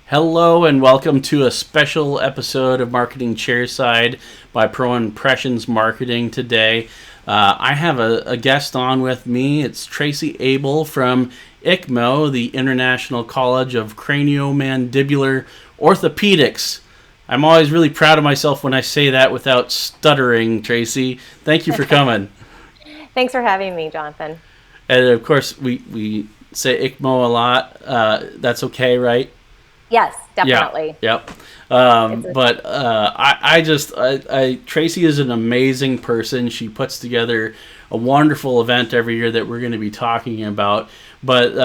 Hello and welcome to a special episode of Marketing Chairside by Pro Impressions Marketing today. I have a guest on with me. It's Tracy Abel from ICCMO, the International College of Cranio-Mandibular Orthopedics. I'm always really proud of myself when I say that without stuttering, Tracy. Thank you for coming. Thanks for having me, Jonathan. And of course, we say ICCMO a lot. That's okay, right? Yes, definitely. Yep. Tracy is an amazing person. She puts together a wonderful event every year that we're going to be talking about. But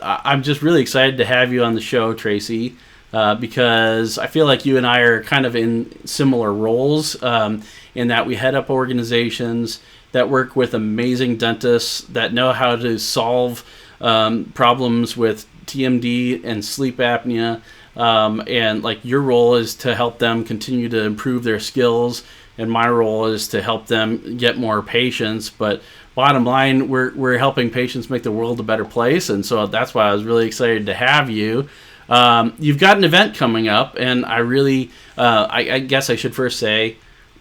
I'm just really excited to have you on the show, Tracy, because I feel like you and I are kind of in similar roles in that we head up organizations that work with amazing dentists that know how to solve problems with TMD and sleep apnea, and like your role is to help them continue to improve their skills, and my role is to help them get more patients. But bottom line, we're helping patients make the world a better place, and so that's why I was really excited to have you. You've got an event coming up, and I guess I should first say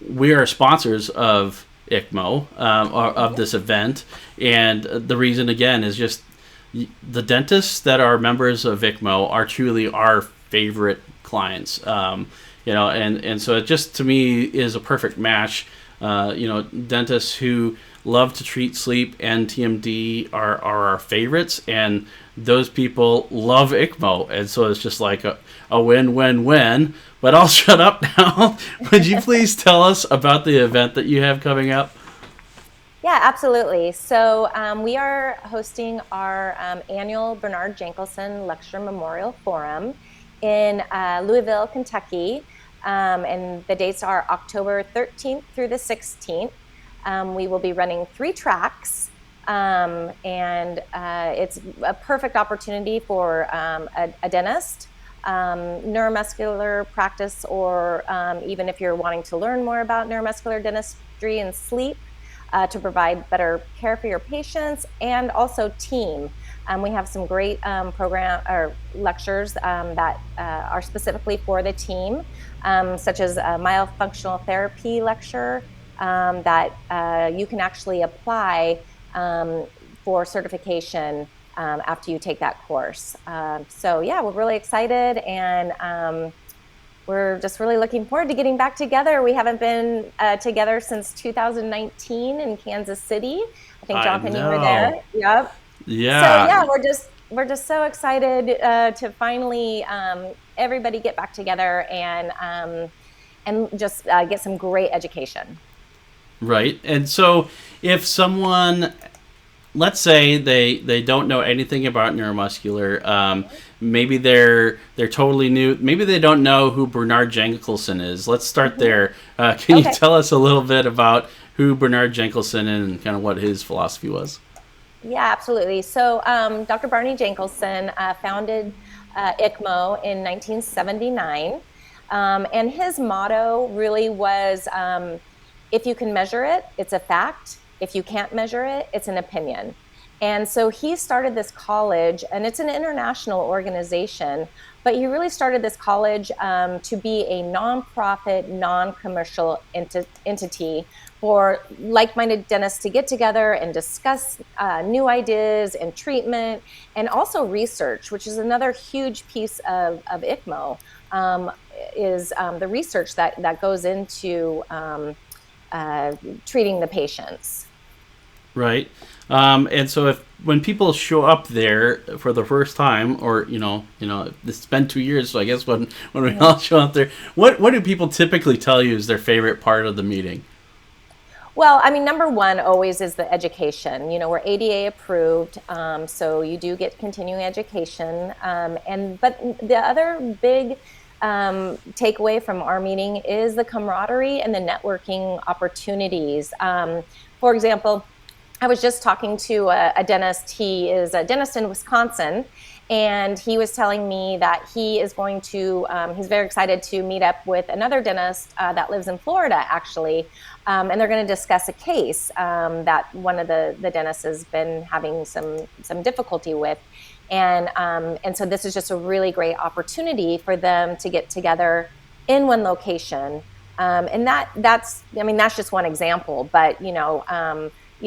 we are sponsors of ICCMO, of this event, and the reason again is just the dentists that are members of ICCMO are truly our favorite clients, and so it just to me is a perfect match. Dentists who love to treat sleep and TMD are our favorites, and those people love ICCMO, and so it's just like a win-win-win. But I'll shut up now. Would you please tell us about the event that you have coming up? Yeah, absolutely. So we are hosting our annual Bernard Jankelson Lecture Memorial Forum in Louisville, Kentucky, and the dates are October 13th through the 16th. We will be running 3 tracks, and it's a perfect opportunity for a dentist, neuromuscular practice, or even if you're wanting to learn more about neuromuscular dentistry and sleep, to provide better care for your patients, and also team. We have some great program or lectures that are specifically for the team, such as a myofunctional therapy lecture that you can actually apply for certification after you take that course. So yeah, we're really excited, and we're just really looking forward to getting back together. We haven't been together since 2019 in Kansas City. I think Jonathan, you were there. Yep. Yeah. So yeah, we're just so excited to finally everybody get back together and just get some great education. Right. And so if someone, let's say they don't know anything about neuromuscular, maybe they're totally new, maybe they don't know who Bernard Jankelson is. Let's start there. Can you tell us a little bit about who Bernard Jankelson and kind of what his philosophy was? Yeah, absolutely. So Dr. Barney Jankelson founded ICCMO in 1979, and his motto really was, if you can measure it, it's a fact. If you can't measure it, it's an opinion. And so he started this college, and it's an international organization, but he really started this college to be a nonprofit, non-commercial entity for like-minded dentists to get together and discuss new ideas and treatment, and also research, which is another huge piece of ICCMO, is the research that goes into treating the patients. Right. And so when people show up there for the first time, or, it's been 2 years, so I guess when we all show up there, what do people typically tell you is their favorite part of the meeting? Well, I mean, number one always is the education. We're ADA approved, so you do get continuing education. But the other big takeaway from our meeting is the camaraderie and the networking opportunities. For example, I was just talking to a dentist. He is a dentist in Wisconsin, And he was telling me that he is going to, he's very excited to meet up with another dentist that lives in Florida, actually. And they're going to discuss a case that one of the dentists has been having some difficulty with. And so this is just a really great opportunity for them to get together in one location. And that's just one example, but,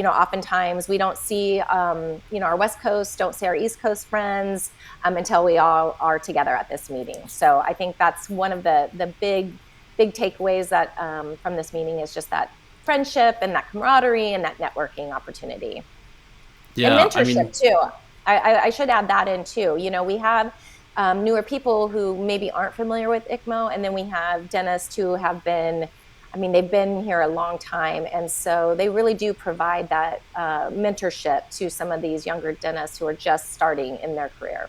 oftentimes we don't see, our West Coast, don't see our East Coast friends until we all are together at this meeting. So I think that's one of the big takeaways that from this meeting is just that friendship and that camaraderie and that networking opportunity. Yeah, and mentorship too. I should add that in too. We have newer people who maybe aren't familiar with ICCMO, and then we have dentists who have been, they've been here a long time, and so they really do provide that mentorship to some of these younger dentists who are just starting in their career.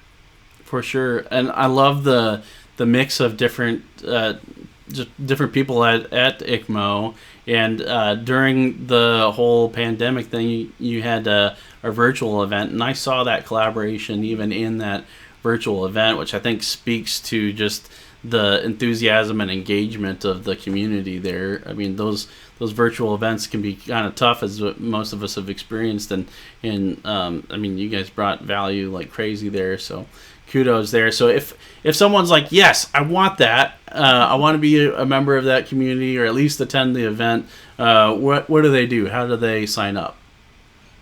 For sure, and I love the mix of different people at ICCMO, and during the whole pandemic thing, you had a virtual event, and I saw that collaboration even in that virtual event, which I think speaks to just the enthusiasm and engagement of the community there. Those virtual events can be kind of tough, as most of us have experienced, and you guys brought value like crazy there, so kudos there. So if someone's like, yes, I want that, I want to be a member of that community, or at least attend the event, what do they do? How do they sign up?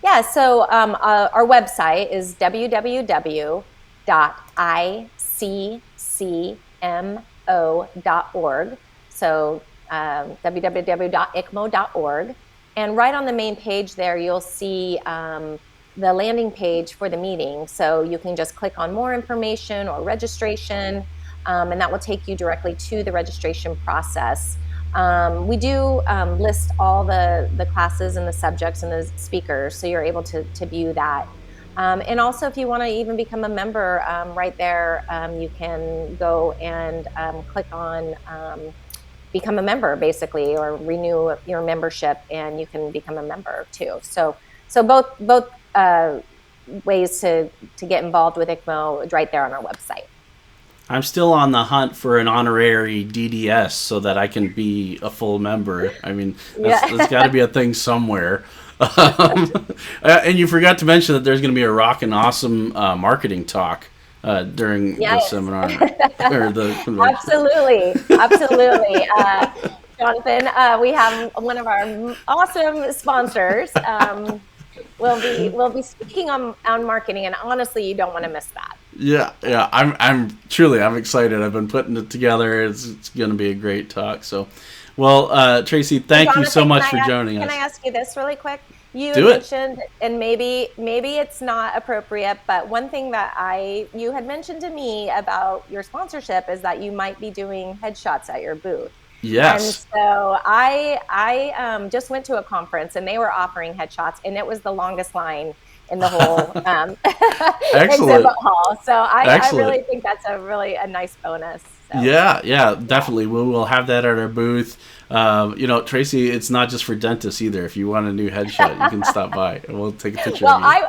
Yeah, so our website is www.ICCMO.org. So www.icmo.org. And right on the main page there, you'll see the landing page for the meeting. So you can just click on more information or registration, and that will take you directly to the registration process. We do list all the classes and the subjects and the speakers, so you're able to view that. And also, if you want to even become a member, right there, you can go and click on become a member, basically, or renew your membership, and you can become a member too. So both ways to get involved with ICCMO is right there on our website. I'm still on the hunt for an honorary DDS so that I can be a full member. There's got to be a thing somewhere. And you forgot to mention that there's going to be a rockin' awesome marketing talk during the seminar or the convention. Absolutely. Jonathan, we have one of our awesome sponsors. We'll be speaking on marketing, and honestly, you don't want to miss that. Yeah. I'm excited. I've been putting it together. It's going to be a great talk. So, well, Tracy, thank you so much for joining us. Can I ask you this really quick? You mentioned, and maybe it's not appropriate, but one thing that you had mentioned to me about your sponsorship is that you might be doing headshots at your booth. Yes. And so I just went to a conference, and they were offering headshots, and it was the longest line in the whole exhibit hall. So I really think that's a nice bonus. So. Yeah, definitely. We will have that at our booth. Tracy, it's not just for dentists either. If you want a new headshot, you can stop by and we'll take a picture of you.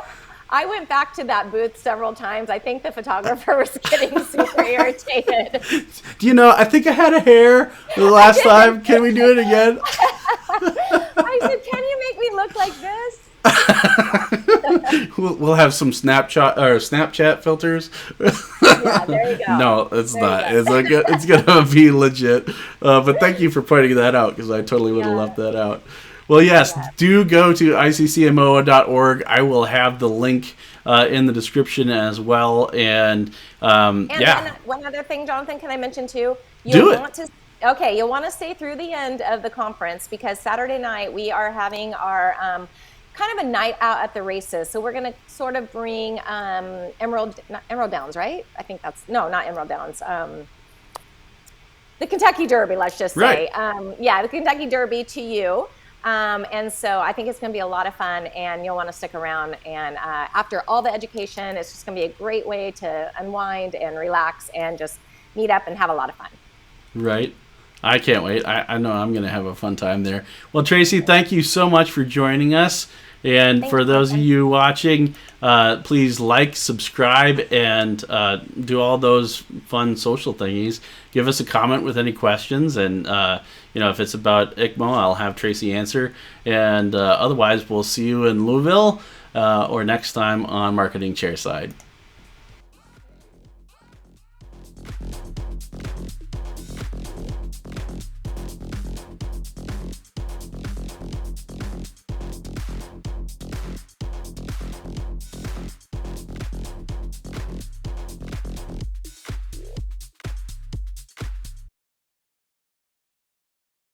I went back to that booth several times. I think the photographer was getting super irritated. I think I had a hair the last time. Can we do it again? I said, can you make me look like this? We'll have some Snapchat filters. Yeah, there you go. No, it's not. It's gonna be legit. But thank you for pointing that out, because I totally would have left that out. Well, yes, do go to ICCMO.org. I will have the link in the description as well. And one other thing, Jonathan, can I mention too? You'll want to stay through the end of the conference, because Saturday night we are having our kind of a night out at the races. So we're going to sort of bring Emerald Downs, right? I think not Emerald Downs. The Kentucky Derby, let's just say. Right. The Kentucky Derby to you. And so I think it's going to be a lot of fun, and you'll want to stick around. And after all the education, it's just going to be a great way to unwind and relax and just meet up and have a lot of fun. Right. I can't wait. I know I'm going to have a fun time there. Well, Tracy, thank you so much for joining us. And for those of you watching, please like, subscribe, and do all those fun social thingies. Give us a comment with any questions, and if it's about ICCMO, I'll have Tracy answer. And otherwise, we'll see you in Louisville or next time on Marketing Chairside.